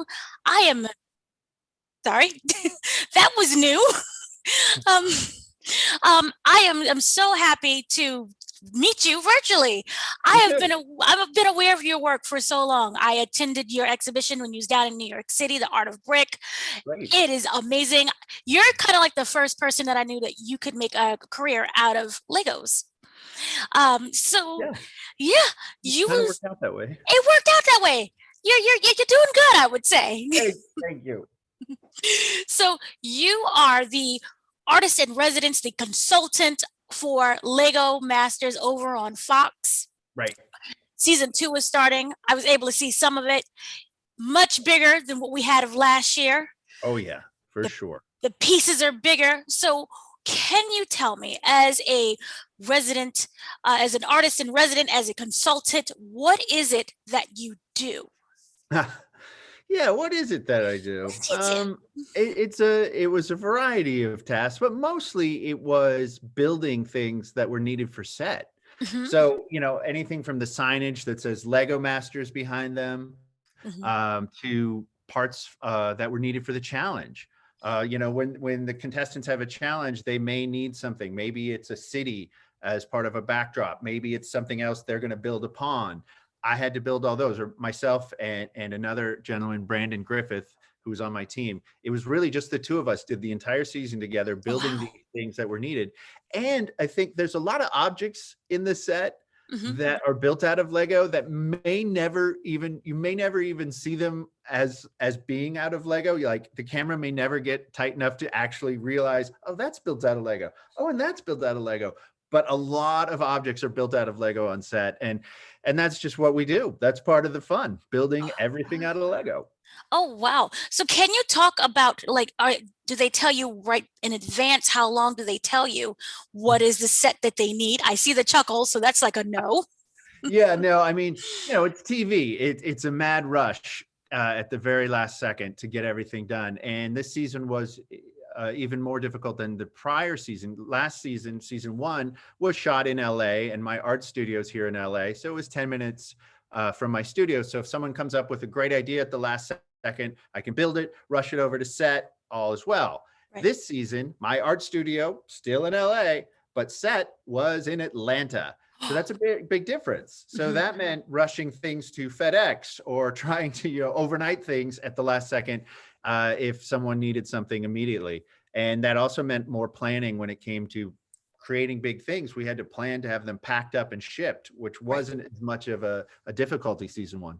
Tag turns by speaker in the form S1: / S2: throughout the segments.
S1: now I am sorry, that was new. um, I'm so happy to meet you virtually.
S2: Me too.
S1: I've been aware of your work for so long. I attended your exhibition when you was down in New York City, The Art of Brick.
S2: Great.
S1: It is amazing. You're kind of like the first person that I knew that you could make a career out of Legos. So
S2: Yeah,
S1: yeah, you
S2: kind of
S1: was
S2: worked out that way.
S1: it worked out that way. You're doing good, I would say.
S2: Thank you.
S1: So you are the artist in residence, the consultant for Lego Masters over on Fox.
S2: Right.
S1: Season 2 is starting. I was able to see some of it. Much bigger than what we had of last year.
S2: Oh yeah, for
S1: The,
S2: sure.
S1: the pieces are bigger. So can you tell me, as a resident, as an artist in resident, as a consultant, what is it that you do?
S2: Yeah, what is it that I do? It was a variety of tasks, but mostly it was building things that were needed for set.
S1: Mhm,
S2: So, anything from the signage that says Lego Masters behind them,
S1: mhm.
S2: to parts that were needed for the challenge. When the contestants have a challenge, they may need something. Maybe it's a city as part of a backdrop. Maybe it's something else they're going to build upon. I had to build all those, or myself and another gentleman, Brandon Griffith, who was on my team. It was really just the two of us did the entire season together,
S1: Oh,
S2: building the
S1: wow.
S2: things that were needed. And I think there's a lot of objects in the set
S1: Mhm.
S2: that are built out of Lego that you may never even see them as being out of Lego. Like the camera may never get tight enough to actually realize, oh, that's built out of Lego. Oh, and that's built out of Lego. But a lot of objects are built out of Lego on set, and that's just what we do. That's part of the fun, building everything out of Lego.
S1: Oh, wow. So can you talk about, like, do they tell you right in advance? How long do they tell you what is the set that they need? I see the chuckle, so that's like a no.
S2: Yeah, no, I mean, it's TV. It's a mad rush at the very last second to get everything done. And this season was even more difficult than the prior season. Last season, season one, was shot in LA, and my art studio's here in LA. So it was 10 minutes from my studio. So if someone comes up with a great idea at the last second, I can build it, rush it over to set, all as well.
S1: Right.
S2: This season, my art studio, still in LA, but set was in Atlanta. So that's a big difference. So
S1: Mhm.
S2: that meant rushing things to FedEx or trying to overnight things at the last second if someone needed something immediately. And that also meant more planning when it came to creating big things. We had to plan to have them packed up and shipped, which
S1: Right.
S2: wasn't as much of a difficulty season one.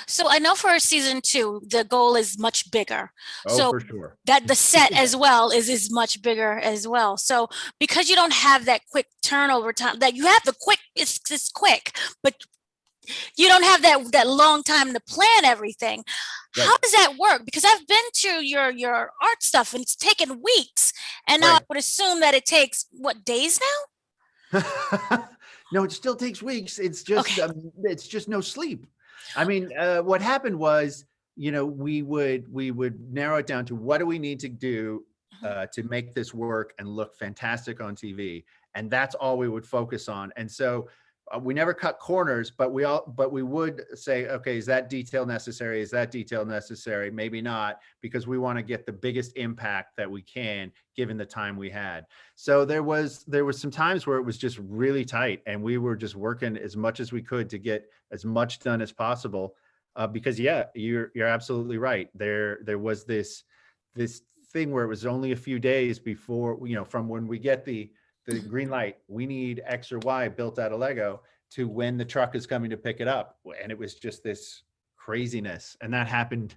S1: So I know for season 2, the goal is much bigger.
S2: Oh,
S1: So
S2: for sure.
S1: that the set as well is much bigger as well. So because you don't have that quick turnover time, that you have the quick, it's quick, but you don't have that long time to plan everything.
S2: Right.
S1: How does that work? Because I've been to your art stuff and it's taken weeks, and now I
S2: Right.
S1: would assume that it takes what, days
S2: No, it still takes weeks.
S1: now? Okay.
S2: It's just no sleep. I mean, what happened was, we would narrow it down to what do we need to do
S1: Mhm.
S2: to make this work and look fantastic on TV, and that's all we would focus on. And so we never cut corners, but we would say, okay, is that detail necessary? Is that detail necessary? Maybe not, because we want to get the biggest impact that we can given the time we had. So there was some times where it was just really tight, and we were just working as much as we could to get as much done as possible. Because yeah, you're absolutely right. There was this thing where it was only a few days before, from when we get the green light, we need X or Y built out of Lego, to when the truck is coming to pick it up. And it was just this craziness. And that happened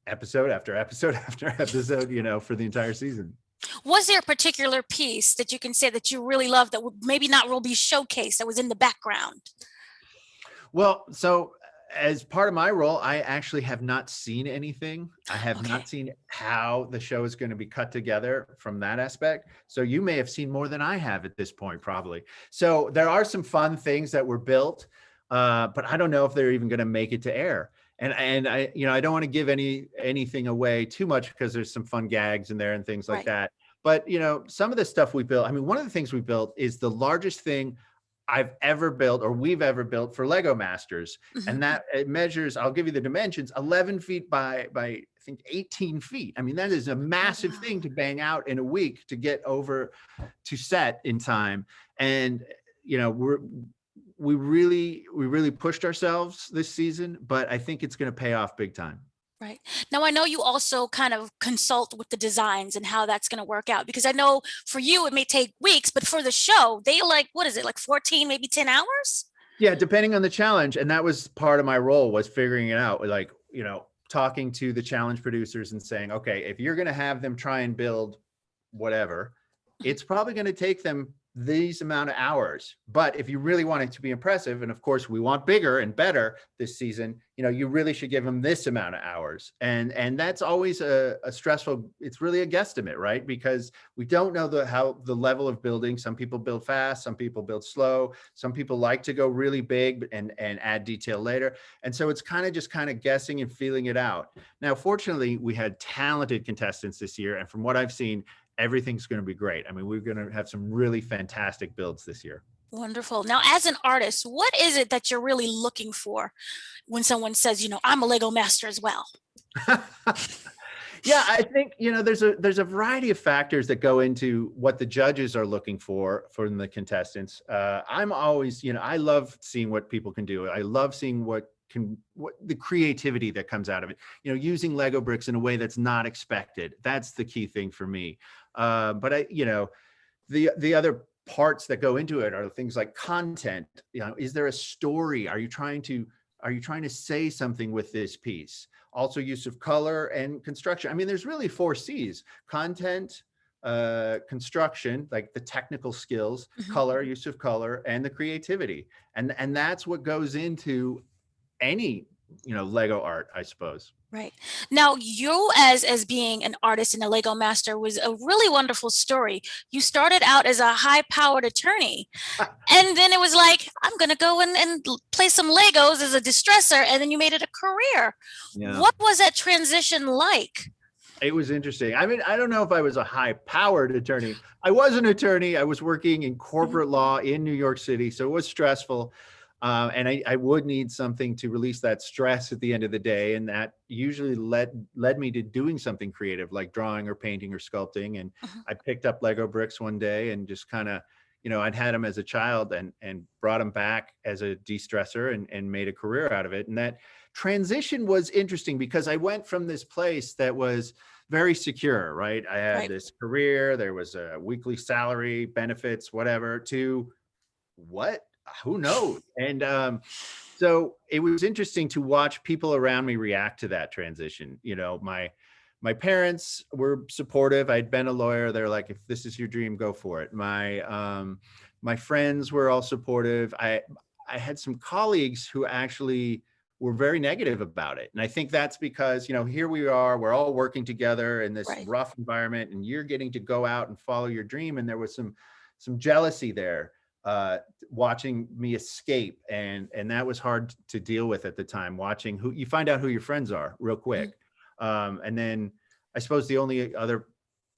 S2: episode after episode after episode, for the entire season.
S1: Was there a particular piece that you can say that you really loved that would maybe not will be showcased, that was in the background?
S2: Well, so as part of my role, I actually have not seen anything. I have
S1: Okay.
S2: not seen how the show is going to be cut together from that aspect. So you may have seen more than I have at this point, probably. So there are some fun things that were built, but I don't know if they're even going to make it to air. And I don't want to give anything away too much, because there's some fun gags in there and things like
S1: Right.
S2: that. But some of the stuff we built. I mean, one of the things we built is the largest thing I've ever built or we've ever built for Lego Masters.
S1: Mhm.
S2: And that it measures, I'll give you the dimensions, 11 feet by I think 18 feet. I mean, that is a
S1: Oh,
S2: massive
S1: wow.
S2: thing to bang out in a week to get over to set in time. And, you know, we really pushed ourselves this season, but I think it's going to pay off big time.
S1: Right. Now, I know you also kind of consult with the designs and how that's going to work out, because I know for you it may take weeks, but for the show, they like, what is it, like 14, maybe 10 hours?
S2: Yeah, depending on the challenge. And that was part of my role, was figuring it out, like, you know, talking to the challenge producers and saying, okay, if you're going to have them try and build whatever,
S1: Mhm.
S2: it's probably going to take them these amount of hours. But if you really want it to be impressive, and of course we want bigger and better this season, you know, you really should give them this amount of hours. And that's always a stressful, it's really a guesstimate, right? Because we don't know how the level of building. Some people build fast, some people build slow, some people like to go really big and add detail later. And so it's kind of guessing and feeling it out. Now, fortunately, we had talented contestants this year, and from what I've seen, everything's going to be great. I mean, we're going to have some really fantastic builds this year.
S1: Wonderful. Now, as an artist, what is it that you're really looking for when someone says, I'm a Lego master as well?
S2: Yeah, I think, you know, there's a variety of factors that go into what the judges are looking for from the contestants. I'm always, you know, I love seeing what people can do. I love seeing what the creativity that comes out of it. You know, using Lego bricks in a way that's not expected. That's the key thing for me. But the other parts that go into it are things like content. You know, is there a story? Are you trying to say something with this piece? Also, use of color and construction. I mean, there's really 4 C's: content, construction, like the technical skills,
S1: Mhm.
S2: color, use of color, and the creativity. And that's what goes into any, Lego art, I suppose.
S1: Right. Now, you as being an artist and a Lego master was a really wonderful story. You started out as a high-powered attorney, and then it was like, I'm going to go and play some Legos as a distresser, and then you made it a career.
S2: Yeah.
S1: What was that transition like?
S2: It was interesting. I mean, I don't know if I was a high-powered attorney. I was an attorney. I was working in
S1: Mhm.
S2: corporate law in New York City, so it was stressful. And I would need something to release that stress at the end of the day, and that usually led me to doing something creative, like drawing or painting or sculpting. And
S1: Mhm.
S2: I picked up Lego bricks one day and just kind of, I'd had them as a child and brought them back as a de-stressor and made a career out of it. And that transition was interesting because I went from this place that was very secure, right? I had
S1: Right.
S2: this career, there was a weekly salary, benefits, whatever, to what? Who knows? And so it was interesting to watch people around me react to that transition. You know, my parents were supportive. I'd been a lawyer. They're like, if this is your dream, go for it. My friends were all supportive. I had some colleagues who actually were very negative about it. And I think that's because, here we are, we're all working together in this
S1: Right.
S2: rough environment, and you're getting to go out and follow your dream. And there was some jealousy there, watching me escape. And that was hard to deal with at the time, watching who you find out who your friends are real
S1: Mhm.
S2: quick. And then I suppose the only other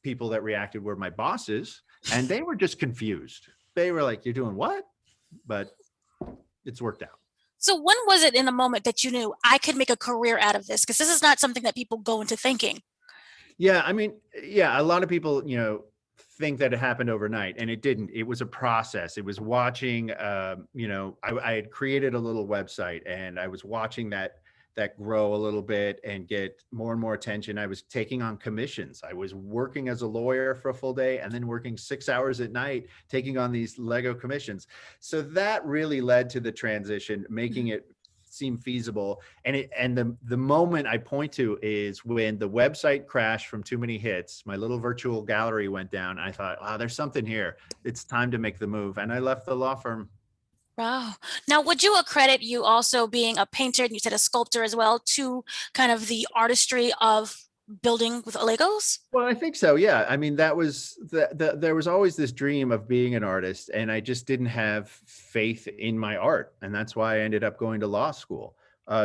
S2: people that reacted were my bosses, and they were just confused. They were like, you're doing what? But it's worked out.
S1: So when was it in a moment that you knew I could make a career out of this? Because this is not something that people go into thinking.
S2: Yeah, I mean, yeah, a lot of people, think that it happened overnight, and it didn't. It was a process. It was watching, I had created a little website, and I was watching that grow a little bit and get more and more attention. I was taking on commissions. I was working as a lawyer for a full day and then working 6 hours at night, taking on these Lego commissions. So that really led to the transition, making
S1: Mhm.
S2: it seem feasible. And the moment I point to is when the website crashed from too many hits. My little virtual gallery went down. I thought, wow, there's something here. It's time to make the move. And I left the law firm.
S1: Wow. Now, would you accredit you also being a painter, and you said a sculptor as well, to kind of the artistry of building with Legos?
S2: Well, I think so. Yeah. I mean, that was there was always this dream of being an artist, and I just didn't have faith in my art. And that's why I ended up going to law school.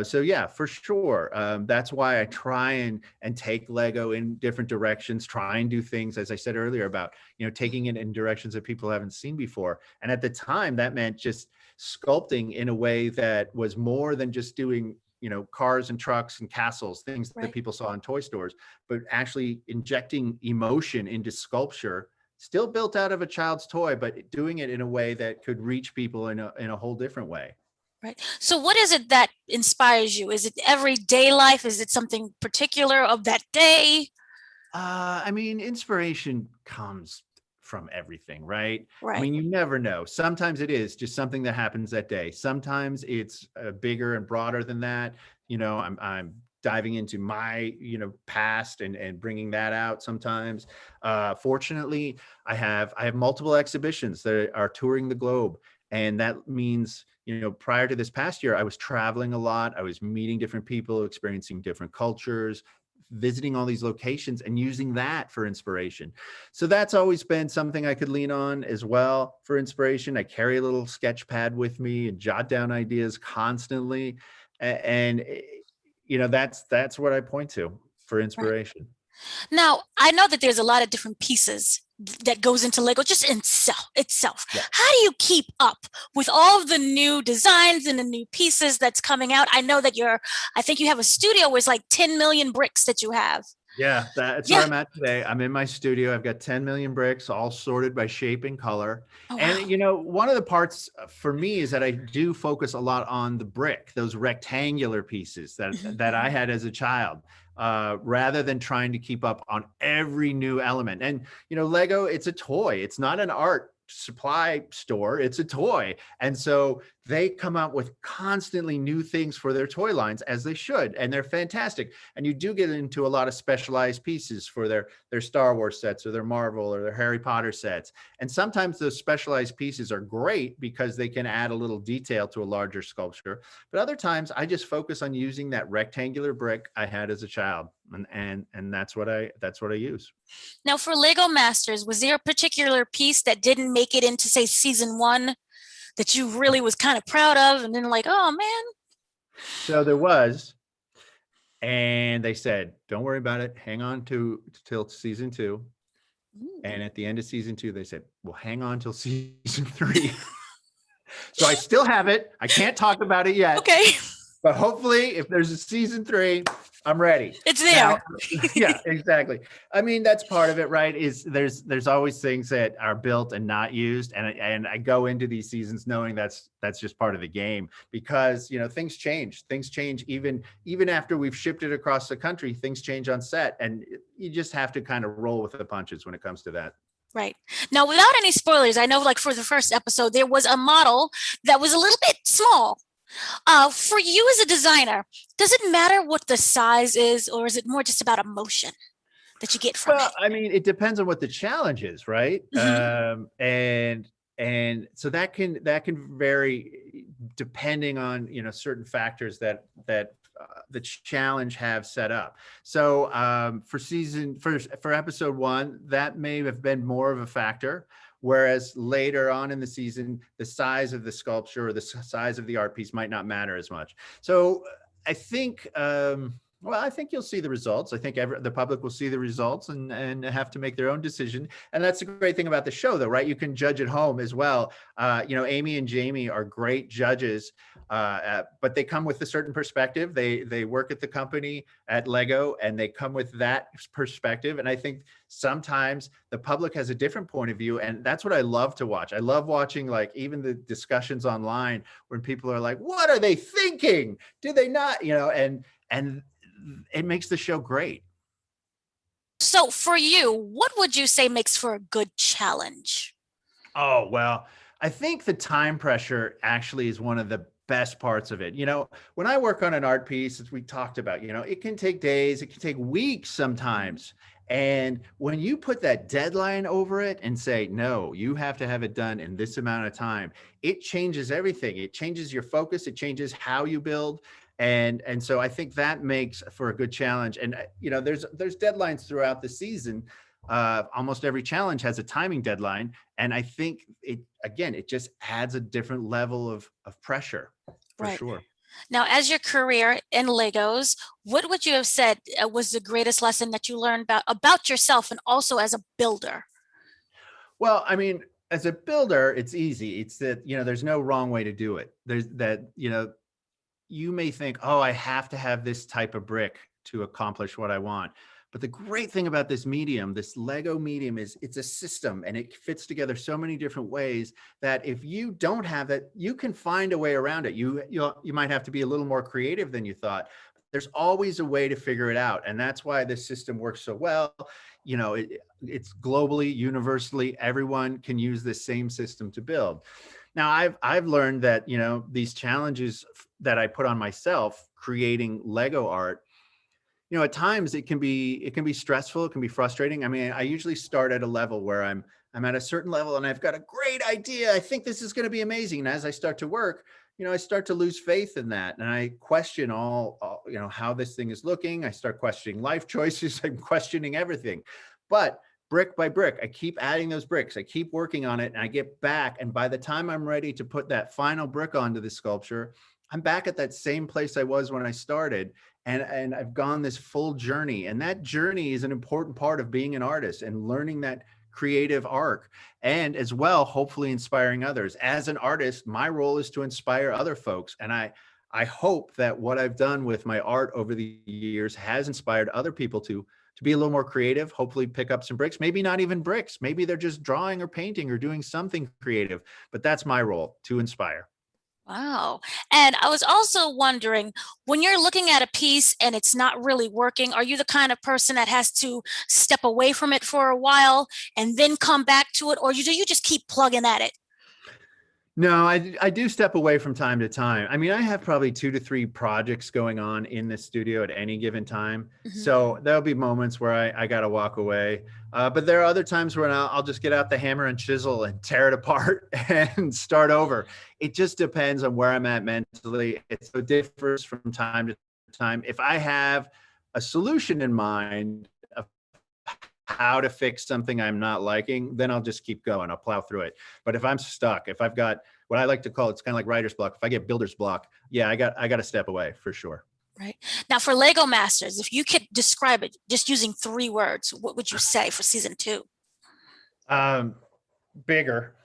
S2: So yeah, for sure. That's why I try and take Lego in different directions, try and do things, as I said earlier, about, taking it in directions that people haven't seen before. And at the time, that meant just sculpting in a way that was more than just doing, cars and trucks and castles, things that
S1: Right.
S2: people saw in toy stores, but actually injecting emotion into sculpture, still built out of a child's toy, but doing it in a way that could reach people in a whole different way.
S1: Right. So what is it that inspires you? Is it everyday life? Is it something particular of that day?
S2: I mean, inspiration comes from everything, right? I
S1: Right.
S2: mean, you never know. Sometimes it is just something that happens that day. Sometimes it's bigger and broader than that. I'm diving into my past and bringing that out sometimes. Fortunately, I have multiple exhibitions that are touring the globe, and that means prior to this past year, I was traveling a lot. I was meeting different people, experiencing different cultures, visiting all these locations and using that for inspiration. So that's always been something I could lean on as well for inspiration. I carry a little sketch pad with me and jot down ideas constantly. And that's what I point to for
S1: Right.
S2: inspiration.
S1: Now, I know that there's a lot of different pieces that goes into Lego just in itself.
S2: Yeah.
S1: How do you keep up with all of the new designs and the new pieces that's coming out? I know that I think you have a studio with like 10 million bricks that you have.
S2: Yeah, that's where
S1: Yeah.
S2: I'm at today. I'm in my studio. I've got 10 million bricks, all sorted by shape and color.
S1: Oh,
S2: And,
S1: wow.
S2: one of the parts for me is that I do focus a lot on the brick, those rectangular pieces that
S1: Mhm,
S2: that I
S1: mhm.
S2: had as a child, rather than trying to keep up on every new element. And, Lego, it's a toy. It's not an art supply store. It's a toy. And so they come out with constantly new things for their toy lines, as they should, and they're fantastic. And you do get into a lot of specialized pieces for their Star Wars sets or their Marvel or their Harry Potter sets. And sometimes those specialized pieces are great because they can add a little detail to a larger sculpture. But other times I just focus on using that rectangular brick I had as a child. And that's what I use.
S1: Now, for Lego Masters, was there a particular piece that didn't make it into, say, season one that you really was kind of proud of, and then like, oh man?
S2: So there was, and they said, don't worry about it. Hang on till season two.
S1: Ooh.
S2: And at the end of season two, they said, well, hang on till season three. So I still have it. I can't talk about it yet,
S1: Okay,
S2: but hopefully if there's a season three, I'm ready.
S1: it's
S2: Now,
S1: there.
S2: yeah, exactly. I mean, that's part of it, right? Is there's always things that are built and not used. And I go into these seasons knowing that's just part of the game, because, things change. Things change even after we've shipped it across the country, things change on set. And you just have to kind of roll with the punches when it comes to that.
S1: Right. Now, without any spoilers, I know like for the first episode, there was a model that was a little bit small. For you as a designer, does it matter what the size is, or is it more just about emotion that you get from
S2: Well,
S1: it?
S2: I mean, it depends on what the challenge is, right?
S1: Hmm.
S2: And so that can vary depending on certain factors that the challenge have set up. So for episode one, that may have been more of a factor. Whereas later on in the season, the size of the sculpture or the size of the art piece might not matter as much. So I think. Well, I think you'll see the results. I think the public will see the results and have to make their own decision. And that's the great thing about the show, though, right? You can judge at home as well. Amy and Jamie are great judges, but they come with a certain perspective. They work at the company at Lego, and they come with that perspective. And I think sometimes the public has a different point of view, and that's what I love to watch. I love watching, like, even the discussions online when people are like, "What are they thinking? Did they not?" And it makes the show great.
S1: So, for you, what would you say makes for a good challenge?
S2: Oh, well, I think the time pressure actually is one of the best parts of it. When I work on an art piece, as we talked about, it can take days, it can take weeks sometimes. And when you put that deadline over it and say, no, you have to have it done in this amount of time, it changes everything. It changes your focus, it changes how you build. And so I think that makes for a good challenge. And there's deadlines throughout the season. Almost every challenge has a timing deadline, and I think it just adds a different level of pressure, for
S1: Right.
S2: sure.
S1: Now, as your career in Legos, what would you have said was the greatest lesson that you learned about yourself and also as a builder?
S2: Well, I mean, as a builder, it's easy. It's that, there's no wrong way to do it. There's that, you may think, oh, I have to have this type of brick to accomplish what I want. But the great thing about this medium, this Lego medium, is it's a system and it fits together so many different ways that if you don't have that, you can find a way around it. You might have to be a little more creative than you thought. There's always a way to figure it out. And that's why this system works so well. It's globally, universally, everyone can use this same system to build. Now, I've learned that, these challenges that I put on myself creating Lego art, at times it can be stressful, it can be frustrating. I mean, I usually start at a level where I'm at a certain level and I've got a great idea. I think this is going to be amazing. And as I start to work, I start to lose faith in that. And I question all how this thing is looking. I start questioning life choices. I'm questioning everything. But brick by brick, I keep adding those bricks. I keep working on it and I get back. And by the time I'm ready to put that final brick onto the sculpture, I'm back at that same place I was when I started. And I've gone this full journey. And that journey is an important part of being an artist and learning that creative arc, and as well, hopefully inspiring others. As an artist, my role is to inspire other folks. And I hope that what I've done with my art over the years has inspired other people to be a little more creative, hopefully pick up some bricks, maybe not even bricks. Maybe they're just drawing or painting or doing something creative, but that's my role, to inspire.
S1: Wow. And I was also wondering, when you're looking at a piece and it's not really working, are you the kind of person that has to step away from it for a while and then come back to it? Or do you just keep plugging at it?
S2: No, I do step away from time to time. I mean, I have probably 2 to 3 projects going on in the studio at any given time.
S1: Mhm.
S2: So there'll be moments where I got to walk away. But there are other times when I'll just get out the hammer and chisel and tear it apart and start over. It just depends on where I'm at mentally. It so differs from time to time. If I have a solution in mind of how to fix something I'm not liking, then I'll just keep going. I'll plow through it. But if I'm stuck, if I've got what I like to call, it's kind of like writer's block. If I get builder's block, yeah, I got to step away for sure.
S1: Right. Now, for Lego Masters, if you could describe it just using 3 words, what would you say for season 2?
S2: Um, Bigger,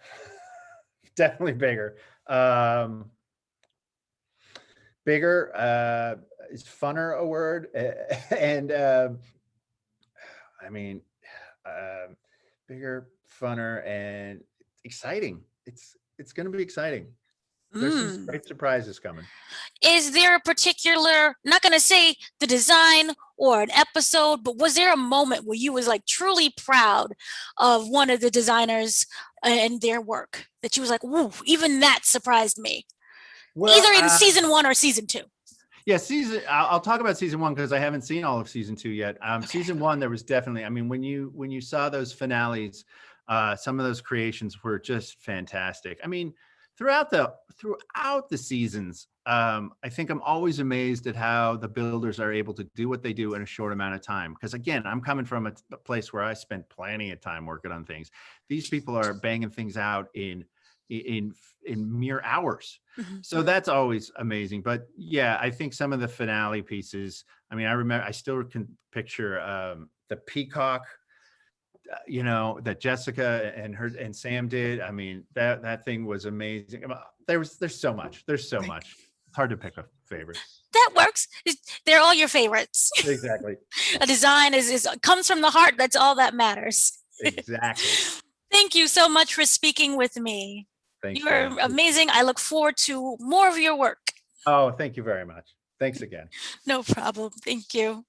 S2: definitely bigger. Um, Bigger is funner a word, and I mean, um, bigger, funner, and exciting. It's going to be exciting. There's some
S1: Mm.
S2: great surprises coming.
S1: Is there a particular, not going to say the design or an episode, but was there a moment where you was like truly proud of one of the designers and their work that you was like, woo, even that surprised me,
S2: Well,
S1: either in season 1 or season 2?
S2: yeah, I'll talk about season 1 because I haven't seen all of season 2 yet.
S1: Okay.
S2: Season 1, there was definitely, I mean, when you saw those finales, some of those creations were just fantastic. I mean, throughout the seasons, I think I'm always amazed at how the builders are able to do what they do in a short amount of time. Because again, I'm coming from a place where I spent plenty of time working on things. These people are banging things out in mere hours.
S1: Mhm.
S2: So that's always amazing. But yeah, I think some of the finale pieces, I mean, I still can picture the peacock, that Jessica and Sam did. I mean, that thing was amazing. There's so much. There's so
S1: Right.
S2: much. It's hard to pick a favorite.
S1: That works. They're all your favorites.
S2: Exactly.
S1: A design is comes from the heart. That's all that matters.
S2: Exactly.
S1: Thank you so much for speaking with me.
S2: Thanks,
S1: You are
S2: Dan.
S1: amazing. I look forward to more of your work.
S2: Oh, thank you very much. Thanks again.
S1: No problem. Thank you.